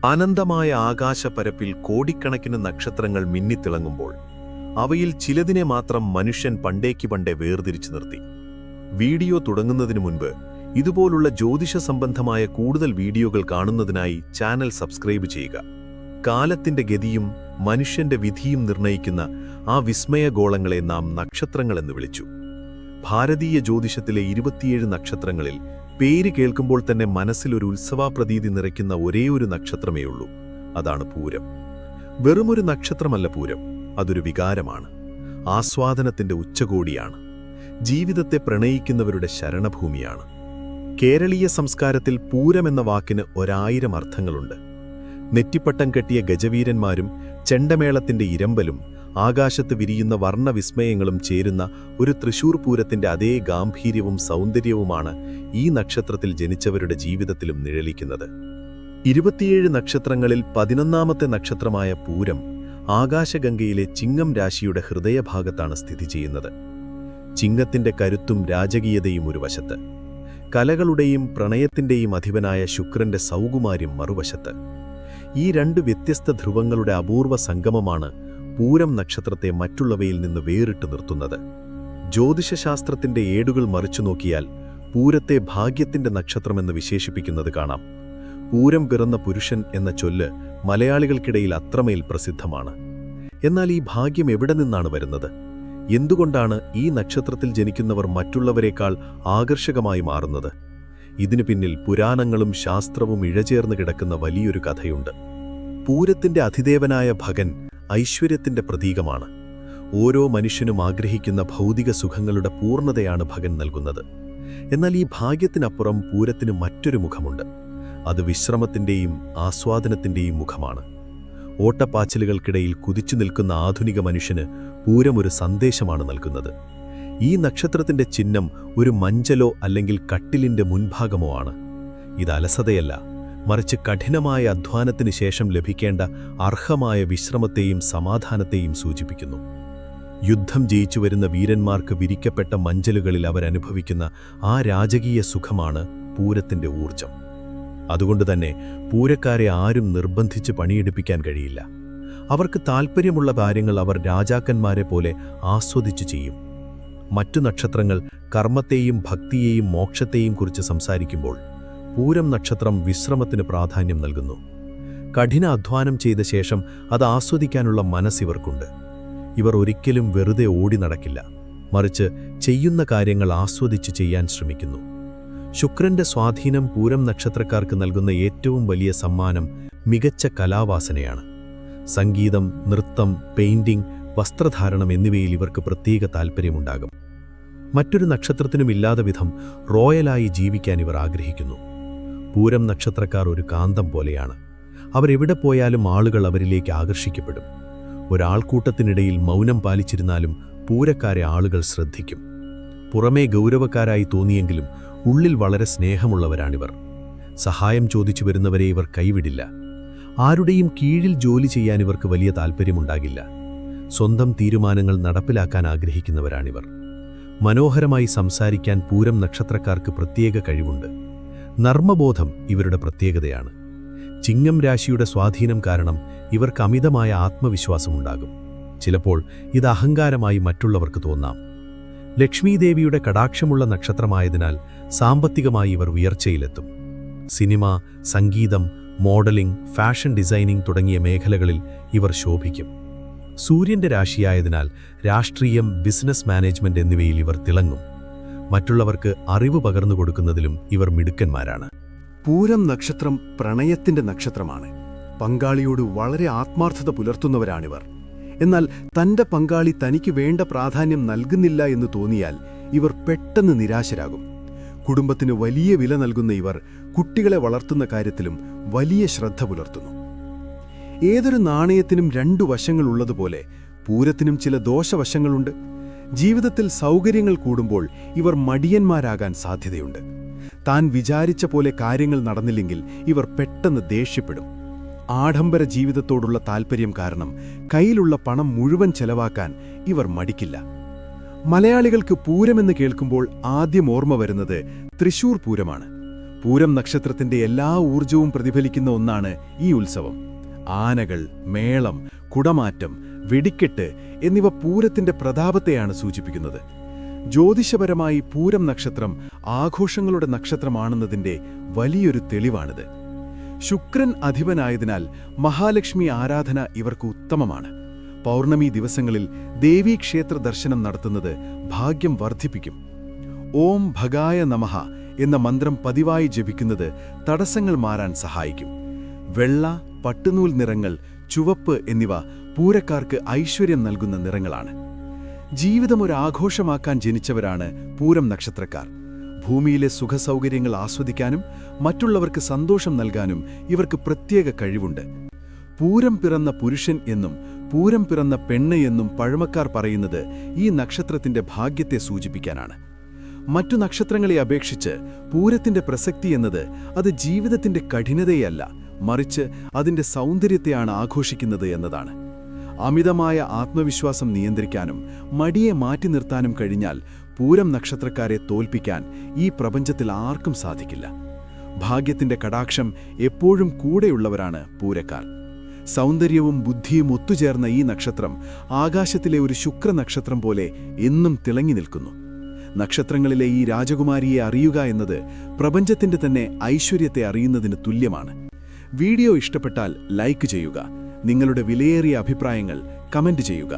അനന്തമായ ആകാശപരപ്പിൽ കോടിക്കണക്കിന് നക്ഷത്രങ്ങൾ മിന്നിത്തിളങ്ങുമ്പോൾ അവയിൽ ചിലതിനെ മാത്രം മനുഷ്യൻ പണ്ടേ വേർതിരിച്ചു നിർത്തി. വീഡിയോ തുടങ്ങുന്നതിനു മുൻപ് ഇതുപോലുള്ള ജ്യോതിഷ സംബന്ധമായ കൂടുതൽ വീഡിയോകൾ കാണുന്നതിനായി ചാനൽ സബ്സ്ക്രൈബ് ചെയ്യുക. കാലത്തിന്റെ ഗതിയും മനുഷ്യന്റെ വിധിയും നിർണയിക്കുന്ന ആ വിസ്മയഗോളങ്ങളെ നാം നക്ഷത്രങ്ങളെന്ന് വിളിച്ചു. ഭാരതീയ ജ്യോതിഷത്തിലെ 27 നക്ഷത്രങ്ങളിൽ പേര് കേൾക്കുമ്പോൾ തന്നെ മനസ്സിലൊരു ഉത്സവാപ്രതീതി നിറയ്ക്കുന്ന ഒരേയൊരു നക്ഷത്രമേയുള്ളൂ. അതാണ് പൂരം. വെറുമൊരു നക്ഷത്രമല്ല പൂരം, അതൊരു വികാരമാണ്. ആസ്വാദനത്തിന്റെ ഉച്ചകോടിയാണ്. ജീവിതത്തെ പ്രണയിക്കുന്നവരുടെ ശരണഭൂമിയാണ്. കേരളീയ സംസ്കാരത്തിൽ പൂരം എന്ന വാക്കിന് 1000 അർത്ഥങ്ങളുണ്ട്. നെറ്റിപ്പട്ടം കെട്ടിയ ഗജവീരന്മാരും ചെണ്ടമേളത്തിന്റെ ഇരമ്പലും ആകാശത്ത് വിരിയുന്ന വർണ്ണവിസ്മയങ്ങളും ചേരുന്ന ഒരു തൃശൂർ പൂരത്തിന്റെ അതേ ഗാംഭീര്യവും സൗന്ദര്യവുമാണ് ഈ നക്ഷത്രത്തിൽ ജനിച്ചവരുടെ ജീവിതത്തിലും നിഴലിക്കുന്നത്. 27 നക്ഷത്രങ്ങളിൽ 11ാമത്തെ നക്ഷത്രമായ പൂരം ആകാശഗംഗയിലെ ചിങ്ങം രാശിയുടെ ഹൃദയഭാഗത്താണ് സ്ഥിതി ചെയ്യുന്നത്. ചിങ്ങത്തിന്റെ കരുത്തും രാജകീയതയും ഒരു വശത്ത്, കലകളുടെയും പ്രണയത്തിന്റെയും അധിപനായ ശുക്രന്റെ സൗകുമാര്യം മറുവശത്ത്. ഈ 2 വ്യത്യസ്ത ധ്രുവങ്ങളുടെ അപൂർവ സംഗമമാണ് പൂരം നക്ഷത്രത്തെ മറ്റുള്ളവയിൽ നിന്ന് വേറിട്ട് നിർത്തുന്നത്. ജ്യോതിഷശാസ്ത്രത്തിന്റെ ഏടുകൾ മറിച്ചു നോക്കിയാൽ പൂരത്തെ ഭാഗ്യത്തിന്റെ നക്ഷത്രമെന്ന് വിശേഷിപ്പിക്കുന്നത് കാണാം. പൂരം പിറന്ന പുരുഷൻ എന്ന ചൊല്ല് മലയാളികൾക്കിടയിൽ അത്രമേൽ പ്രസിദ്ധമാണ്. എന്നാൽ ഈ ഭാഗ്യം എവിടെ നിന്നാണ് വരുന്നത്? എന്തുകൊണ്ടാണ് ഈ നക്ഷത്രത്തിൽ ജനിക്കുന്നവർ മറ്റുള്ളവരെക്കാൾ ആകർഷകമായി മാറുന്നത്? ഇതിനു പിന്നിൽ പുരാണങ്ങളും ശാസ്ത്രവും ഇഴചേർന്ന് കിടക്കുന്ന വലിയൊരു കഥയുണ്ട്. പൂരത്തിന്റെ അധിദേവനായ ഭഗൻ ഐശ്വര്യത്തിന്റെ പ്രതീകമാണ്. ഓരോ മനുഷ്യനും ആഗ്രഹിക്കുന്ന ഭൗതിക സുഖങ്ങളുടെ പൂർണ്ണതയാണ് ഭഗൻ നൽകുന്നത്. എന്നാൽ ഈ ഭാഗ്യത്തിനപ്പുറം പൂരത്തിന് മറ്റൊരു മുഖമുണ്ട്. അത് വിശ്രമത്തിന്റെയും ആസ്വാദനത്തിന്റെയും മുഖമാണ്. ഓട്ടപ്പാച്ചിലുകൾക്കിടയിൽ കുതിച്ചു നിൽക്കുന്ന ആധുനിക മനുഷ്യന് പൂരം ഒരു സന്ദേശമാണ് നൽകുന്നത്. ഈ നക്ഷത്രത്തിന്റെ ചിഹ്നം ഒരു മഞ്ചലോ അല്ലെങ്കിൽ കട്ടിലിന്റെ മുൻഭാഗമോ ആണ്. ഇത് അലസതയല്ല, മറിച്ച് കഠിനമായ അധ്വാനത്തിന് ശേഷം ലഭിക്കേണ്ട അർഹമായ വിശ്രമത്തെയും സമാധാനത്തെയും സൂചിപ്പിക്കുന്നു. യുദ്ധം ജയിച്ചു വരുന്ന വീരന്മാർക്ക് വിരിക്കപ്പെട്ട മഞ്ചലുകളിൽ അവരനുഭവിക്കുന്ന ആ രാജകീയ സുഖമാണ് പൂരത്തിന്റെ ഊർജം. അതുകൊണ്ടുതന്നെ പൂരക്കാരെ ആരും നിർബന്ധിച്ച് പണിയെടുപ്പിക്കാൻ കഴിയില്ല. അവർക്ക് താൽപ്പര്യമുള്ള കാര്യങ്ങൾ അവർ രാജാക്കന്മാരെ പോലെ ആസ്വദിച്ചു ചെയ്യും. മറ്റു നക്ഷത്രങ്ങൾ കർമ്മത്തെയും ഭക്തിയെയും മോക്ഷത്തെയും കുറിച്ച് സംസാരിക്കുമ്പോൾ പൂരം നക്ഷത്രം വിശ്രമത്തിന് പ്രാധാന്യം നൽകുന്നു. കഠിന അധ്വാനം ചെയ്ത ശേഷം അത് ആസ്വദിക്കാനുള്ള മനസ്സിവർക്കുണ്ട്. ഇവർ ഒരിക്കലും വെറുതെ ഓടി നടക്കില്ല, മറിച്ച് ചെയ്യുന്ന കാര്യങ്ങൾ ആസ്വദിച്ച് ചെയ്യാൻ ശ്രമിക്കുന്നു. ശുക്രന്റെ സ്വാധീനം പൂരം നക്ഷത്രക്കാർക്ക് നൽകുന്ന ഏറ്റവും വലിയ സമ്മാനം മികച്ച കലാവാസനയാണ്. സംഗീതം, നൃത്തം, പെയിന്റിംഗ്, വസ്ത്രധാരണം എന്നിവയിൽ ഇവർക്ക് പ്രത്യേക താൽപ്പര്യമുണ്ടാകും. മറ്റൊരു നക്ഷത്രത്തിനുമില്ലാത്ത വിധം റോയലായി ജീവിക്കാൻ ഇവർ ആഗ്രഹിക്കുന്നു. പൂരം നക്ഷത്രക്കാർ ഒരു കാന്തം പോലെയാണ്. അവരെവിടെ പോയാലും ആളുകൾ അവരിലേക്ക് ആകർഷിക്കപ്പെടും. ഒരാൾക്കൂട്ടത്തിനിടയിൽ മൗനം പാലിച്ചിരുന്നാലും പൂരക്കാരെ ആളുകൾ ശ്രദ്ധിക്കും. പുറമേ ഗൗരവക്കാരായി തോന്നിയെങ്കിലും ഉള്ളിൽ വളരെ സ്നേഹമുള്ളവരാണിവർ. സഹായം ചോദിച്ചു വരുന്നവരെ ഇവർ കൈവിടില്ല. ആരുടെയും കീഴിൽ ജോലി ചെയ്യാൻ ഇവർക്ക് വലിയ താൽപ്പര്യമുണ്ടാകില്ല. സ്വന്തം തീരുമാനങ്ങൾ നടപ്പിലാക്കാൻ ആഗ്രഹിക്കുന്നവരാണിവർ. മനോഹരമായി സംസാരിക്കാൻ പൂരം നക്ഷത്രക്കാർക്ക് പ്രത്യേക കഴിവുണ്ട്. നർമ്മബോധം ഇവരുടെ പ്രത്യേകതയാണ്. ചിങ്ങം രാശിയുടെ സ്വാധീനം കാരണം ഇവർക്ക് അമിതമായ ആത്മവിശ്വാസമുണ്ടാകും. ചിലപ്പോൾ ഇത് അഹങ്കാരമായി മറ്റുള്ളവർക്ക് തോന്നാം. ലക്ഷ്മീദേവിയുടെ കടാക്ഷമുള്ള നക്ഷത്രമായതിനാൽ സാമ്പത്തികമായി ഇവർ ഉയർച്ചയിലെത്തും. സിനിമ, സംഗീതം, മോഡലിംഗ്, ഫാഷൻ ഡിസൈനിംഗ് തുടങ്ങിയ മേഖലകളിൽ ഇവർ ശോഭിക്കും. സൂര്യന്റെ രാശിയായതിനാൽ രാഷ്ട്രീയം, ബിസിനസ് മാനേജ്മെന്റ് എന്നിവയിൽ ഇവർ തിളങ്ങും. മറ്റുള്ളവർക്ക് അറിവ് പകർന്നു കൊടുക്കുന്നതിലും ഇവർ മിടുക്കന്മാരാണ്. പൂരം നക്ഷത്രം പ്രണയത്തിന്റെ നക്ഷത്രമാണ്. പങ്കാളിയോട് വളരെ ആത്മാർത്ഥത പുലർത്തുന്നവരാണിവർ. എന്നാൽ തന്റെ പങ്കാളി തനിക്ക് വേണ്ട പ്രാധാന്യം നൽകുന്നില്ല എന്ന് തോന്നിയാൽ ഇവർ പെട്ടെന്ന് നിരാശരാകും. കുടുംബത്തിന് വലിയ വില നൽകുന്ന ഇവർ കുട്ടികളെ വളർത്തുന്ന കാര്യത്തിലും വലിയ ശ്രദ്ധ പുലർത്തുന്നു. ഏതൊരു നാണയത്തിനും 2 വശങ്ങളുള്ളതുപോലെ പൂരത്തിനും ചില ദോഷവശങ്ങളുണ്ട്. ജീവിതത്തിൽ സൗകര്യങ്ങൾ കൂടുമ്പോൾ ഇവർ മടിയന്മാരാകാൻ സാധ്യതയുണ്ട്. താൻ വിചാരിച്ച പോലെ കാര്യങ്ങൾ നടന്നില്ലെങ്കിൽ ഇവർ പെട്ടെന്ന് ദേഷ്യപ്പെടും. ആഡംബര ജീവിതത്തോടുള്ള താൽപ്പര്യം കാരണം കയ്യിലുള്ള പണം മുഴുവൻ ചെലവാക്കാൻ ഇവർ മടിക്കില്ല. മലയാളികൾക്ക് പൂരമെന്ന് കേൾക്കുമ്പോൾ ആദ്യം ഓർമ്മ വരുന്നത് തൃശൂർ പൂരമാണ്. പൂരം നക്ഷത്രത്തിന്റെ എല്ലാ ഊർജവും പ്രതിഫലിക്കുന്ന ഒന്നാണ് ഈ ഉത്സവം. ആനകൾ, മേളം, കുടമാറ്റം, വെടിക്കെട്ട് എന്നിവ പൂരത്തിന്റെ പ്രതാപത്തെയാണ് സൂചിപ്പിക്കുന്നത്. ജ്യോതിഷപരമായി പൂരം നക്ഷത്രം ആഘോഷങ്ങളുടെ നക്ഷത്രമാണെന്നതിന്റെ വലിയൊരു തെളിവാണിത്. ശുക്രൻ അധിപനായതിനാൽ മഹാലക്ഷ്മി ആരാധന ഇവർക്ക് ഉത്തമമാണ്. പൗർണമി ദിവസങ്ങളിൽ ദേവീക്ഷേത്ര ദർശനം നടത്തുന്നത് ഭാഗ്യം വർദ്ധിപ്പിക്കും. ഓം ഭഗായ നമഃ എന്ന മന്ത്രം പതിവായി ജപിക്കുന്നത് തടസ്സങ്ങൾ മാറാൻ സഹായിക്കും. വെള്ള, പട്ടുനൂൽ നിറങ്ങൾ, ചുവപ്പ് എന്നിവ പൂരക്കാർക്ക് ഐശ്വര്യം നൽകുന്ന നിറങ്ങളാണ്. ജീവിതം ഒരു ആഘോഷമാക്കാൻ ജനിച്ചവരാണ് പൂരം നക്ഷത്രക്കാർ. ഭൂമിയിലെ സുഖസൗകര്യങ്ങൾ ആസ്വദിക്കാനും മറ്റുള്ളവർക്ക് സന്തോഷം നൽകാനും ഇവർക്ക് പ്രത്യേക കഴിവുണ്ട്. പൂരം പിറന്ന പുരുഷൻ എന്നും പൂരം പിറന്ന പെണ്ണ് എന്നും പഴമക്കാർ പറയുന്നത് ഈ നക്ഷത്രത്തിന്റെ ഭാഗ്യത്തെ സൂചിപ്പിക്കാനാണ്. മറ്റു നക്ഷത്രങ്ങളെ അപേക്ഷിച്ച് പൂരത്തിന്റെ പ്രസക്തി എന്നത് അത് ജീവിതത്തിന്റെ കഠിനതയല്ല, മറിച്ച് അതിന്റെ സൗന്ദര്യത്തെയാണ് ആഘോഷിക്കുന്നത് എന്നതാണ്. അമിതമായ ആത്മവിശ്വാസം നിയന്ത്രിക്കാനും മടിയെ മാറ്റി നിർത്താനും കഴിഞ്ഞാൽ പൂരം നക്ഷത്രക്കാരെ തോൽപ്പിക്കാൻ ഈ പ്രപഞ്ചത്തിൽ ആർക്കും സാധിക്കില്ല. ഭാഗ്യത്തിന്റെ കടാക്ഷം എപ്പോഴും കൂടെയുള്ളവരാണ് പൂരക്കാർ. സൗന്ദര്യവും ബുദ്ധിയും ഒത്തുചേർന്ന ഈ നക്ഷത്രം ആകാശത്തിലെ ഒരു ശുക്രനക്ഷത്രം പോലെ എന്നും തിളങ്ങി നിൽക്കുന്നു. നക്ഷത്രങ്ങളിലെ ഈ രാജകുമാരിയെ അറിയുക എന്നത് പ്രപഞ്ചത്തിന്റെ തന്നെ ഐശ്വര്യത്തെ അറിയുന്നതിന് തുല്യമാണ്. വീഡിയോ ഇഷ്ടപ്പെട്ടാൽ ലൈക്ക് ചെയ്യുക. നിങ്ങളുടെ വിലയേറിയ അഭിപ്രായങ്ങൾ കമന്റ് ചെയ്യുക.